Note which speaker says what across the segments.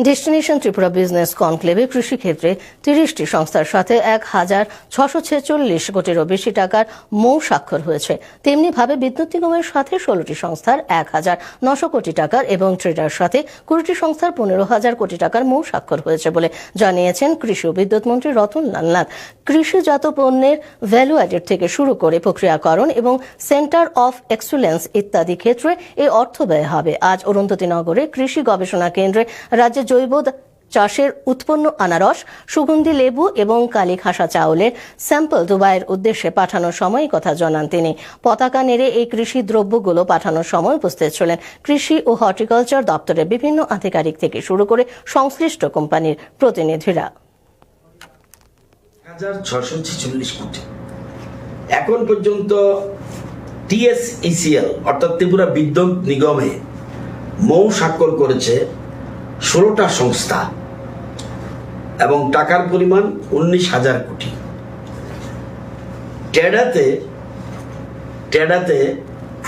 Speaker 1: Destination Tripura business কনক্লেভে কৃষিক্ষেত্রে ৩০টি সংস্থার সাথে ১,৬৪৬ কোটিরও বেশি টাকার মৌ স্বাক্ষর হয়েছে। তেমনিভাবে বিদ্যুৎ নিগমের সাথে ১৬টি সংস্থার ১,৯০০ কোটি টাকার এবং ট্রেডার সাথে ২০টি সংস্থার ১৫,০০০ কোটি টাকার মৌ স্বাক্ষর হয়েছে বলে জানিয়েছেন কৃষি ও বিদ্যুৎ মন্ত্রী রতনলাল নাথ। কৃষিজাত পণ্যের ভ্যালু অ্যাডেড থেকে শুরু করে প্রক্রিয়াকরণ এবং সেন্টার অফ এক্সেলেন্স ইত্যাদি ক্ষেত্রে এই অর্থ ব্যয় হবে। আজ অরুন্ধতী নগরে কৃষি গবেষণা কেন্দ্রে রাজ্যে জৈব চাষের উৎপন্ন আনারস, সুগন্ধি লেবু এবং কালী খাসা চাউলের স্যাম্পল দুবাইয়ের উদ্দেশ্যে পাঠানোর সময় কথা জানান তিনি। পতাকা নেড়ে এই কৃষি দ্রব্যগুলো পাঠানোর সময় উপস্থিত ছিলেন কৃষি ও হর্টিকালচার দপ্তরের বিভিন্ন আধিকারিক থেকে শুরু করে সংশ্লিষ্ট কোম্পানির প্রতিনিধিরা।
Speaker 2: ১,৬৪৬ কোটি এখন পর্যন্ত TSECL অর্থাৎ ত্রিপুরা বিদ্যুৎ নিগমে মৌ স্বাক্ষর করেছে ১৬টা সংস্থা এবং টাকার পরিমাণ ১৯,০০০ কোটি। টেডাতে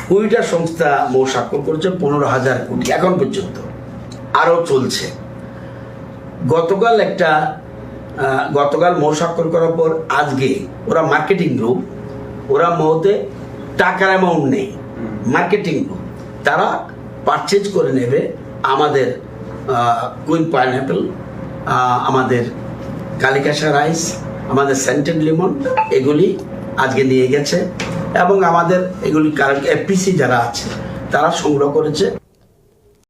Speaker 2: ২০টা সংস্থা মৌ স্বাক্ষর করেছে ১৫,০০০ কোটি এখন পর্যন্ত, আরও চলছে। গতকাল মৌ স্বাক্ষর করার পর আজকে ওরা মার্কেটিং গ্রুপ, ওরা মৌতে টাকার অ্যামাউন্ট নেই, মার্কেটিং গ্রুপ তারা পারচেজ করে নেবে আমাদের কুইন পাইনঅ্যাপেল, আমাদের কালিকাশা রাইস, আমাদের সেন্টেড লেমন, এগুলি আজকে নিয়ে গেছে এবং আমাদের এগুলি FPC যারা আছে তারা সংগ্রহ করেছে।